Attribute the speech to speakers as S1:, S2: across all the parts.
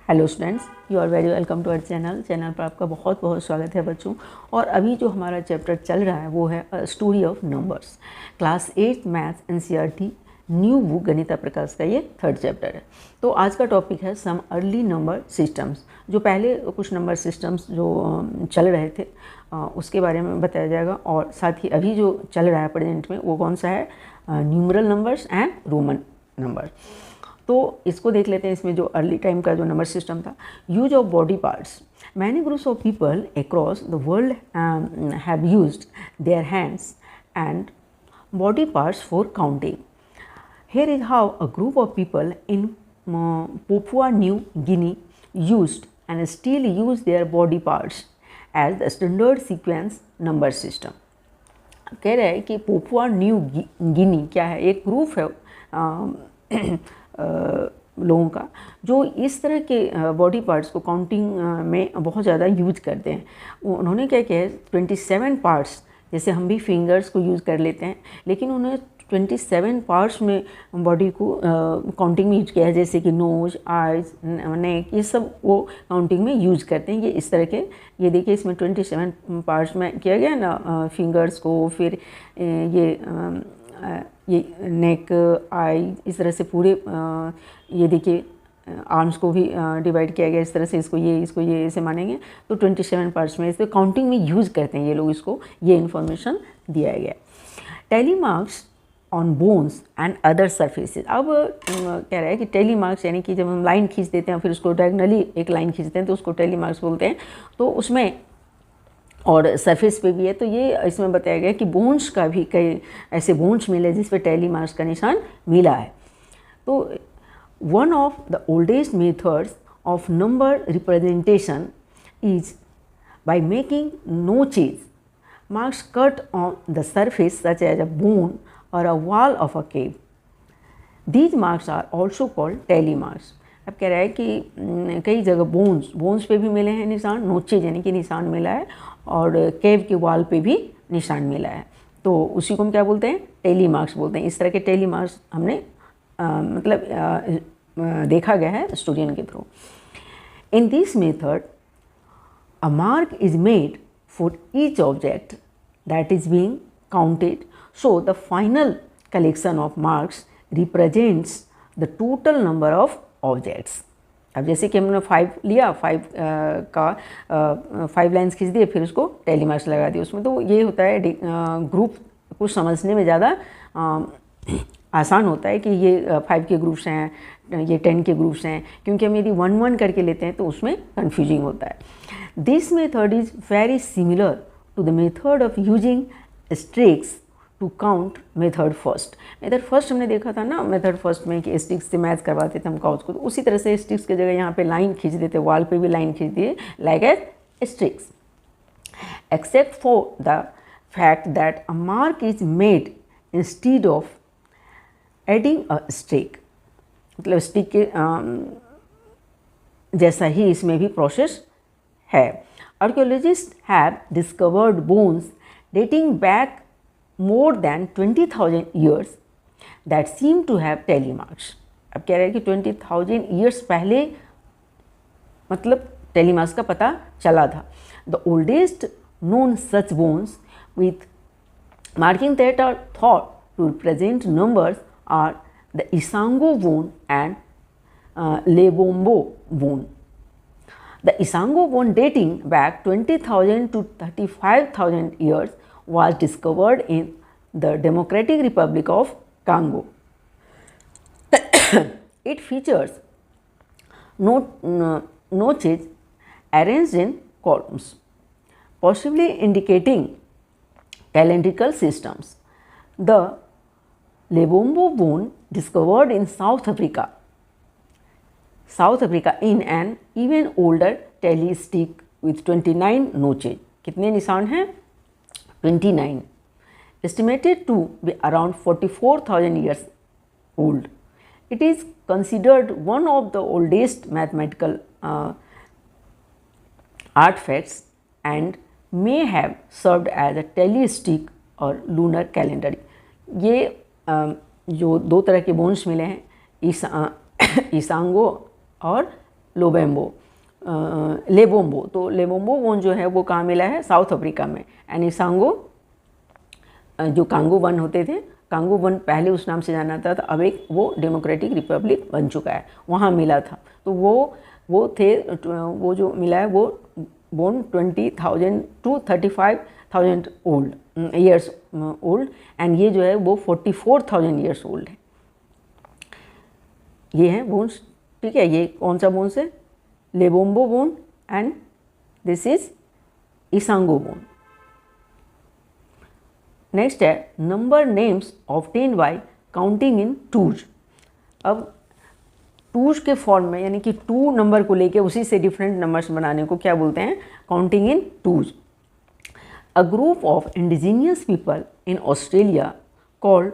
S1: Hello students, you are very welcome to our channel पर आपका बहुत बहुत स्वागत है बच्चों। और अभी जो हमारा चैप्टर चल रहा है वो है story of numbers, class 8 maths NCERT new book Ganita Prakash का ये थर्ड चैप्टर है। तो आज का टॉपिक है सम अर्ली नंबर सिस्टम्स। जो पहले कुछ नंबर सिस्टम्स जो चल रहे थे उसके बारे में बताया जाएगा, और साथ ही अभी जो चल रहा है प्रेजेंट में वो कौन सा है, numeral numbers and Roman number. तो इसको देख लेते हैं। इसमें जो अर्ली टाइम का जो नंबर सिस्टम था, use of body parts. Many groups of people across the world have used their hands and body parts for counting. Here is how a group of people in Papua New Guinea used and still use their body parts as the standard sequence number system. कह रहे हैं कि पोपुआ New Guinea क्या है, एक group है लोगों का जो इस तरह के बॉडी पार्ट्स को काउंटिंग में बहुत ज़्यादा यूज करते हैं। उन्होंने क्या किया है, 27 पार्ट्स, जैसे हम भी फिंगर्स को यूज़ कर लेते हैं, लेकिन उन्होंने 27 पार्ट्स में बॉडी को काउंटिंग में यूज किया है, जैसे कि नोज, आइज, नेक, ये सब वो काउंटिंग में यूज करते हैं। ये इस तरह के, ये देखिए इसमें 27 पार्ट्स में किया गया ना, फिंगर्स को, फिर ये नेक, आई, इस तरह से पूरे ये देखिए आर्म्स को भी डिवाइड किया गया इस तरह से। इसको ये ऐसे मानेंगे तो 27 पार्ट्स में इसको काउंटिंग में यूज़ करते हैं ये लोग, इसको ये इन्फॉर्मेशन दिया गया। Tally marks on bones and other surfaces. अब कह रहा है कि टैली मार्क्स यानी कि जब हम लाइन खींच देते हैं फिर उसको डायगनली एक लाइन खींचते हैं तो उसको टैली मार्क्स बोलते हैं। तो उसमें और सरफेस पे भी है, तो ये इसमें बताया गया कि बोन्स का भी कई ऐसे बोन्स मिले जिस पे टैली मार्क्स का निशान मिला है। तो one of the oldest methods of number representation is by making notches marks cut on the surface such as a bone or a wall of a cave. These marks are also called tally marks. अब कह रहा है कि कई जगह bones पे भी मिले हैं निशान, नोचेज यानी कि निशान मिला है, और केव के वॉल पे भी निशान मिला है। तो उसी को हम क्या बोलते हैं, टेली मार्क्स बोलते हैं। इस तरह के टेली मार्क्स हमने देखा गया है स्टूडेंट के through. In this method a mark is made for each object that is being counted, so the final collection of marks represents the total number of objects. अब जैसे कि हमने 5 लिया, 5 का 5 लाइन्स खींच दिए, फिर उसको टैली मार्क्स लगा दिए उसमें। तो ये होता है ग्रुप को समझने में ज़्यादा आसान होता है कि ये 5 के ग्रुप्स हैं, ये 10 के ग्रुप्स हैं, क्योंकि हम यदि 1-1 करके लेते हैं तो उसमें कन्फ्यूजिंग होता है। This method is very similar to the method of using sticks to count method first. Method first हमने देखा था ना, method first में कि स्टिक्स से मैच करवाते थे हम काउच को, तो उसी तरह से स्टिक्स की जगह यहाँ पे लाइन खींच देते, वॉल पे भी लाइन खींच दिए like as sticks, except for the fact that a mark is made instead of adding a stick. मतलब स्टिक के जैसा ही इसमें भी प्रोसेस है। Archaeologists have discovered bones dating back more than 20,000 years that seem to have tally marks. अब कह रहे हैं कि 20,000 years पहले मतलब tally marks का पता चला था। The oldest known such bones with marking that are thought to represent numbers are the Isango bone and Lebombo bone. The Isango bone dating back 20,000 to 35,000 years was discovered in the Democratic Republic of Congo. It features notches arranged in columns, possibly indicating calendrical systems. The Lebombo bone discovered in South Africa in an even older tally stick with 29 notches. कितने निशान हैं? 29. Estimated to be around 44,000 years old. It is considered one of the oldest mathematical artifacts and may have served as a tally stick or lunar calendar. ये जो दो तरह के bones मिले हैं, ईसांगो और लोबेम्बो लेबोम्बो। तो लेबोम्बो वोन जो है वो कहाँ मिला है, साउथ अफ्रीका में। एंड इसांगो जो कांगो वन होते थे, कांगो वन पहले उस नाम से जाना था, अब एक वो डेमोक्रेटिक रिपब्लिक बन चुका है, वहाँ मिला था। तो वो थे, वो जो मिला है वो born 20,000 to 35,000 old years old, and ये जो है वो 44,000 ईयर्स ओल्ड है। ये है बोन्स, ठीक है। ये कौन सा बोन्स है, Lebombo bone, and this is Ishango bone. Next है number names obtained by counting in twos. अब टूज के फॉर्म में, यानी कि 2 नंबर को लेके उसी से डिफरेंट नंबर्स बनाने को क्या बोलते हैं, counting in twos. A group of indigenous people in Australia called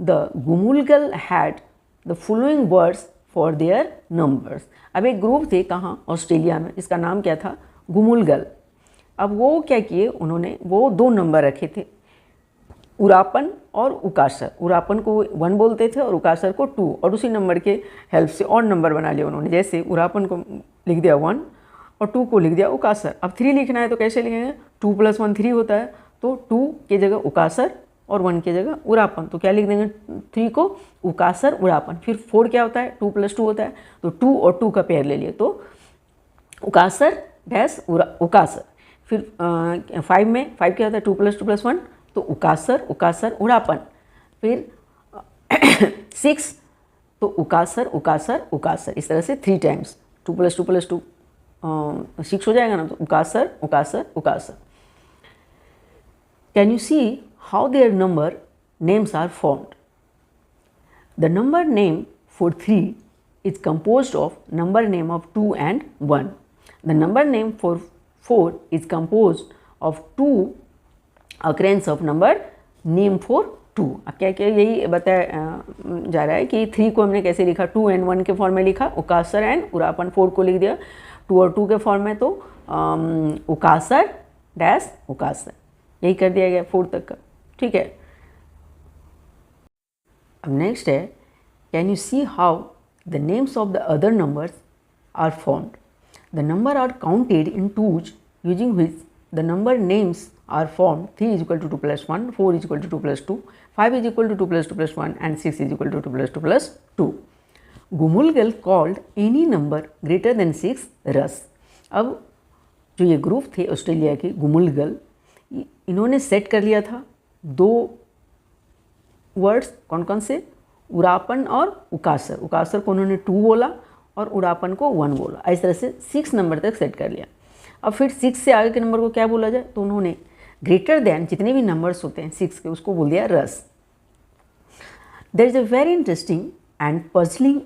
S1: the Gumulgal had the following words for their numbers. अब एक ग्रुप थे कहाँ, ऑस्ट्रेलिया में, इसका नाम क्या था, गुमुलगल। अब वो क्या किए, उन्होंने वो 2 नंबर रखे थे, उरापन और उकासर। उरापन को 1 बोलते थे और उकासर को 2, और उसी नंबर के हेल्प से और नंबर बना लिया उन्होंने। जैसे उरापन को लिख दिया 1 और 2 को लिख दिया उकासर। अब 3 लिखना है तो कैसे लिखेंगे, 2 + 1 3 होता है, तो 2 की जगह उकासर और 1 की जगह उरापन। तो क्या लिख देंगे, 3 को उकासर उरापन। फिर 4 क्या होता है, 2 + 2 होता है, तो 2 और 2 का पेयर ले लिए, तो उकासर डैश उकासर। फिर 5 में 5 क्या होता है, 2 + 2 + 1, तो उकासर उकासर उड़ापन। फिर 6 तो उकासर उकासर उकासर। इस तरह से 3 टाइम्स 2 + 2 + 2 6 हो जाएगा ना, तो उकासर उकासर उकासर। Can you see how their number names are formed. The number name for 3 is composed of number name of 2 and 1. The number name for 4 is composed of 2 occurrence of number name for 2. अब क्या क्या यही बताया जा रहा है कि 3 को हमने कैसे लिखा, 2 and 1 के फॉर्म में लिखा, उकासर एंड उरापन। 4 को लिख दिया 2 और 2 के फॉर्म में, तो उकासर डैश उकासर, यही कर दिया गया 4 तक का, ठीक है। अब नेक्स्ट है, can you see how the names of the other numbers are formed. The number are counted in twos using which the number names are formed. 3 is equal to 2 + 1, 4 is equal to 2 + 2, 5 is equal to 2 + 2 + 1, and 6 is equal to 2 + 2 + 2. Gumulgal called any number greater than 6 रस। अब जो ये group थे Australia के गुमुलगल, इन्होंने set कर लिया था 2 वर्ड्स, कौन कौन से, उरापन और उकासर। उकासर को उन्होंने 2 बोला और उड़ापन को 1 बोला। इस तरह से 6 नंबर तक सेट कर लिया। अब फिर 6 से आगे के नंबर को क्या बोला जाए, तो उन्होंने ग्रेटर देन जितने भी नंबर्स होते हैं 6 के, उसको बोल दिया रस। There is a very interesting and puzzling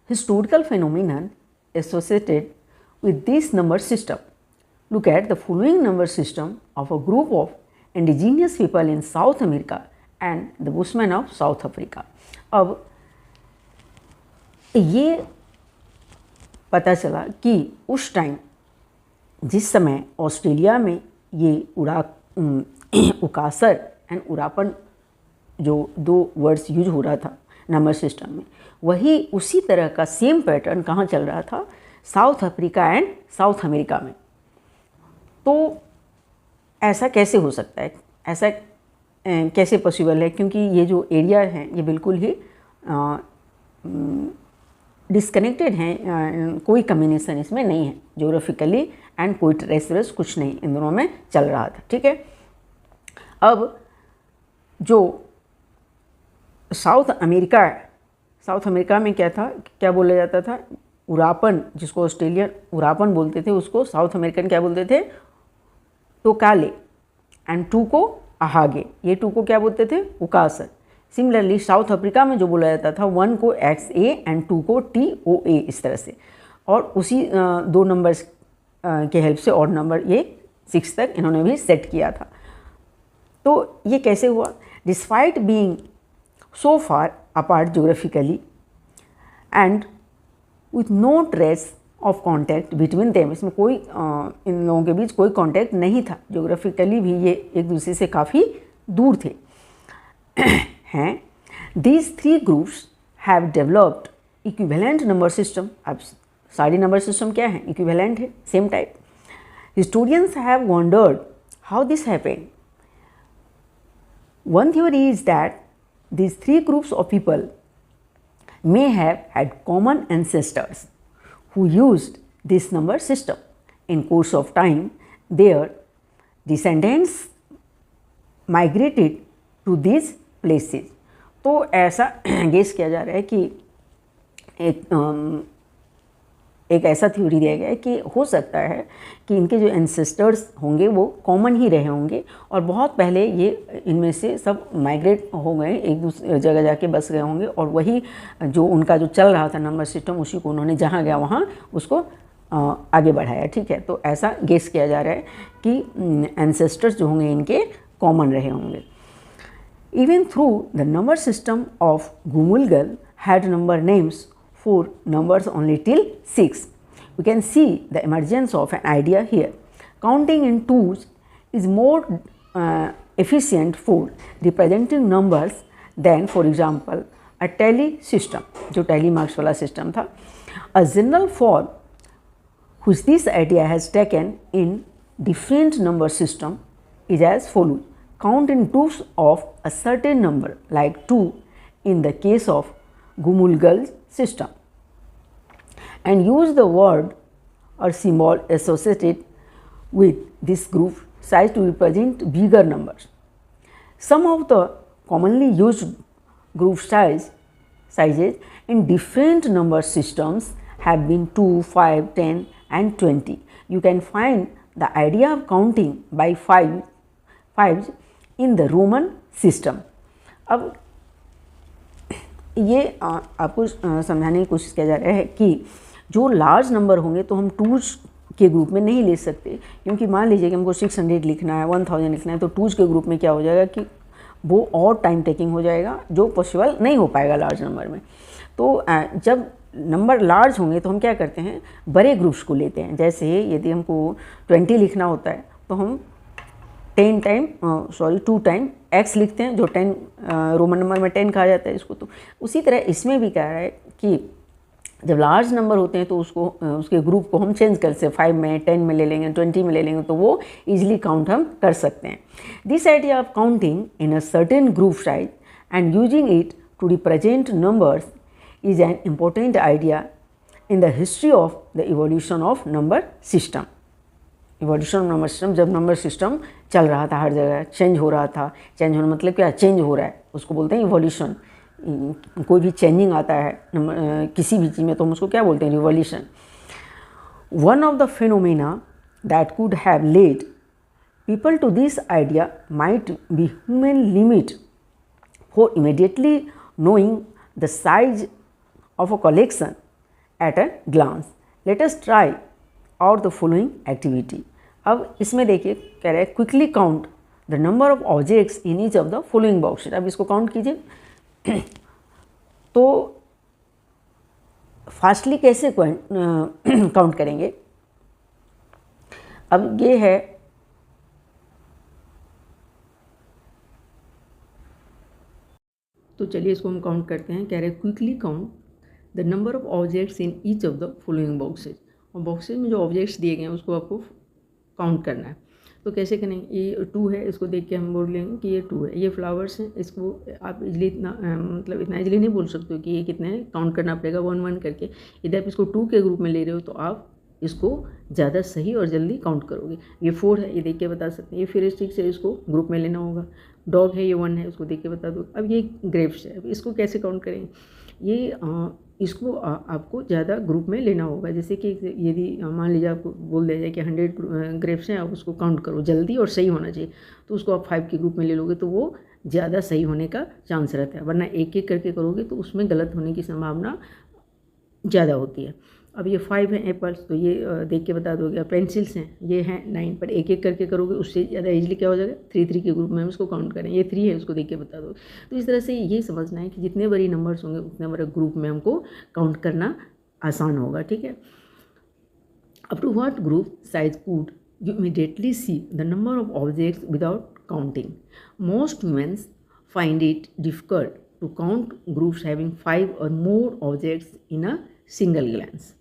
S1: historical phenomenon associated with this number system. Look at the following number system of a group of indigenous people in South America and the bushman of South Africa. अब ये पता चला कि उस time जिस समय Australia में ये उकासर एंड उरापन जो 2 वर्ड्स यूज हो रहा था नंबर सिस्टम में, वही उसी तरह का सेम पैटर्न कहाँ चल रहा था, south Africa and south America में। तो ऐसा कैसे हो सकता है, ऐसा कैसे पॉसिबल है, क्योंकि ये जो एरिया हैं ये बिल्कुल ही डिस्कनेक्टेड हैं, कोई कम्युनिकेशन इसमें नहीं है ज्योग्राफिकली, एंड कोई टेरेस्ट्रियल्स कुछ नहीं इन दोनों में चल रहा था, ठीक है। अब जो साउथ अमेरिका है, साउथ अमेरिका में क्या था, क्या बोला जाता था, उरापन, जिसको ऑस्ट्रेलियन उरापन बोलते थे, उसको साउथ अमेरिकन क्या बोलते थे, टोकाले, एंड 2 को अहागे, ये 2 को क्या बोलते थे, उकासर। सिमिलरली साउथ अफ्रीका में जो बोला जाता था 1 को XA एंड 2 को TOA, इस तरह से। और उसी 2 नंबर्स के हेल्प से और नंबर ये 6 तक इन्होंने भी सेट किया था। तो ये कैसे हुआ, despite being so far apart geographically and with no trace of contact between them, इसमें कोई इन लोगों के बीच कोई कॉन्टैक्ट नहीं था, ज्योग्राफिकली भी ये एक दूसरे से काफ़ी दूर थे हैं। These 3 groups have developed equivalent number system। अब सारे नंबर सिस्टम क्या है, इक्विवेलेंट है, same type. Historians have wondered how this happened. One theory is that these three groups of people may have had common ancestors who used this number system. In course of time, their descendants migrated to these places. तो ऐसा guess किया जा रहा है कि एक ऐसा theory दिया गया है कि हो सकता है कि इनके जो एंसेस्टर्स होंगे वो कॉमन ही रहे होंगे और बहुत पहले ये इनमें से सब माइग्रेट हो गए, एक दूसरी जगह जाके बस गए होंगे और वही जो उनका जो चल रहा था नंबर सिस्टम, उसी को उन्होंने जहाँ गया वहाँ उसको आगे बढ़ाया। ठीक है, तो ऐसा गेस किया जा रहा है कि एंसेस्टर्स जो होंगे इनके कॉमन रहे होंगे। Even through the number system of Gumulgal had number names for numbers only till 6. We can see the emergence of an idea here. Counting in twos is more efficient for representing numbers than, for example, a tally system, जो tally marks वाला system था. A general form which this idea has taken in different number system is as follows. Count in twos of a certain number, like 2 in the case of Gumulgal's system, and use the word or symbol associated with this group size to represent bigger numbers. Some of the commonly used group sizes in different number systems have been 2, 5, 10 and 20. You can find the idea of counting by fives in the Roman system. अब ये आपको समझाने की कोशिश किया जा रहा है कि जो लार्ज नंबर होंगे तो हम टूज के ग्रुप में नहीं ले सकते, क्योंकि मान लीजिए कि हमको 600 लिखना है, 1000 लिखना है, तो टूज के ग्रुप में क्या हो जाएगा कि वो और टाइम टेकिंग हो जाएगा, जो पॉसिबल नहीं हो पाएगा लार्ज नंबर में। तो जब नंबर लार्ज होंगे तो हम क्या करते हैं, बड़े ग्रुप्स को लेते हैं। जैसे यदि हमको 20 लिखना होता है तो हम 2 टाइम x लिखते हैं, जो 10 रोमन नंबर में 10 कहा जाता है इसको। तो उसी तरह इसमें भी कह रहा है कि जब लार्ज नंबर होते हैं तो उसके ग्रुप को हम चेंज कर सकते, 5 में, 10 में ले लेंगे, 20 में ले लेंगे, तो वो इजीली काउंट हम कर सकते हैं। This idea of counting in a certain group size and using it to represent numbers is an important idea in the history of the evolution of number system. Evolution of number system, जब number system चल रहा था, हर जगह change हो रहा था। Change होना मतलब क्या, चेंज हो रहा है, उसको बोलते हैं इवोल्यूशन। कोई भी चेंजिंग आता है किसी भी चीज़ में तो हम उसको क्या बोलते हैं, revolution. One of the phenomena that could have led people to this idea might be human limit for immediately knowing the size of a collection at a glance. Let us try out the following activity. अब इसमें देखिए कह रहे हैं quickly count the number of objects in each of the following boxes. अब इसको count कीजिए। तो फास्टली कैसे काउंट करेंगे, अब ये है तो चलिए इसको हम काउंट करते हैं। कह रहे हैं quickly count the number of objects in each of the following boxes. और बॉक्सेज में जो ऑब्जेक्ट्स दिए गए हैं उसको आपको काउंट करना है। तो कैसे करेंगे, ये 2 है, इसको देख के हम बोल लेंगे कि ये 2 है। ये फ्लावर्स हैं, इसको आप इजली इतना इजली नहीं बोल सकते हो कि ये कितने हैं, काउंट करना पड़ेगा 1 1 करके। यदि आप इसको 2 के ग्रुप में ले रहे हो तो आप इसको ज़्यादा सही और जल्दी काउंट करोगे। ये 4 है, ये देख के बता सकते हैं। ये फिर स्टिक से इसको ग्रुप में लेना होगा। डॉग है, ये 1 है, उसको देख के बता दो। अब ये ग्रेप्स है, अब इसको कैसे काउंट करेंगे, ये इसको आपको ज़्यादा ग्रुप में लेना होगा। जैसे कि यदि मान लीजिए आपको बोल दिया जाए कि 100 ग्रेप्स हैं, आप उसको काउंट करो, जल्दी और सही होना चाहिए, तो उसको आप 5 के ग्रुप में ले लोगे तो वो ज़्यादा सही होने का चांस रहता है। वरना एक एक करके करोगे तो उसमें गलत होने की संभावना ज़्यादा होती है। अब ये 5 हैं एप्पल्स, तो ये देख के बता दोगे। पेंसिल्स हैं, ये हैं 9, पर एक एक करके करोगे उससे ज़्यादा इजीली क्या हो जाएगा, 3 के ग्रुप में हम इसको काउंट करें। ये 3 है, उसको देख के बता दोगे। तो इस तरह से ये समझना है कि जितने बड़ी नंबर्स होंगे उतने बड़े ग्रुप में हमको काउंट करना आसान होगा। ठीक है। Up to what group size could you immediately see the number of objects without counting. Most humans find it difficult to count groups having 5 or more objects in a single glance.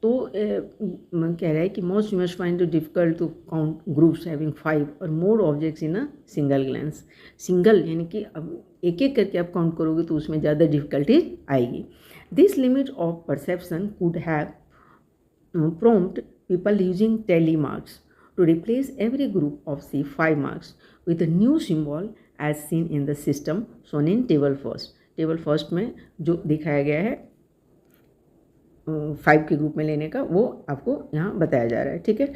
S1: तो कह रहा है कि most you must find difficult to count groups having 5 or more objects in a single glance. Single यानी कि अब एक एक करके आप काउंट करोगे तो उसमें ज़्यादा डिफिकल्टीज आएगी। This limit of perception could have prompt people using tally marks to replace every group of say 5 marks with a new symbol as seen in the system shown in table first। Table first में जो दिखाया गया है 5 के group में लेने का वो आपको यहाँ बताया जा रहा है। ठीक है,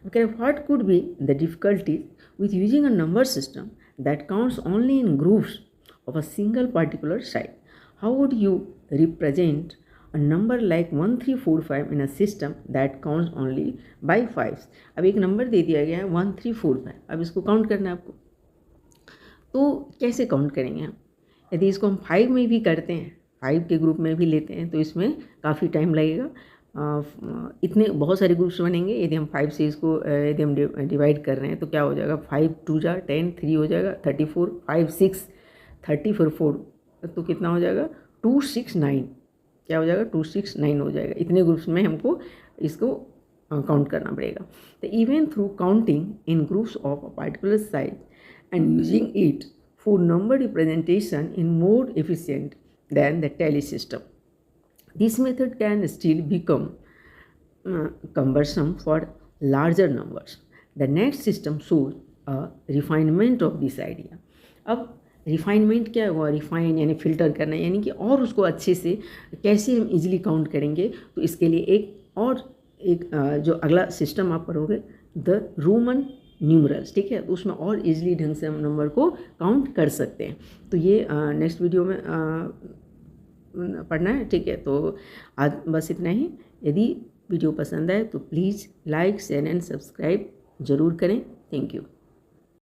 S1: okay, what could be the difficulties with using a number system that counts only in groups of a single particular side. How would you represent a number like 1345 in a system that counts only by 5। अब एक number दे दिया गया है 1345, अब इसको count करना है आपको, तो कैसे काउंट करेंगे हम? यदि इसको हम 5 में भी करते हैं, 5 के ग्रुप में भी लेते हैं तो इसमें काफ़ी टाइम लगेगा। इतने बहुत सारे ग्रुप्स बनेंगे। यदि हम 5 से इसको यदि हम डिवाइड कर रहे हैं तो क्या हो जाएगा, 5 2 जा 10, 3 हो जाएगा 34, 5 6 30 फिर 4 तो कितना हो जाएगा 269, क्या हो जाएगा 269 हो जाएगा। इतने ग्रुप्स में हमको इसको काउंट करना पड़ेगा। तो even through counting in groups of a particular size and using it for number representation in more efficient then the tally system, this method can still become cumbersome for larger numbers। The next system shows a refinement of this idea। अब refinement क्या हुआ, refine यानी filter करना, यानी कि और उसको अच्छे से कैसे हम इजीली काउंट करेंगे। तो इसके लिए एक जो अगला सिस्टम आप पढ़ोगे द रोमन न्यूमरल्स, ठीक है, तो उसमें और इजीली ढंग से हम नंबर को काउंट कर सकते हैं। तो ये नेक्स्ट वीडियो में पढ़ना है, ठीक है। तो आज बस इतना ही। यदि वीडियो पसंद आए तो please like share and subscribe ज़रूर करें। Thank you.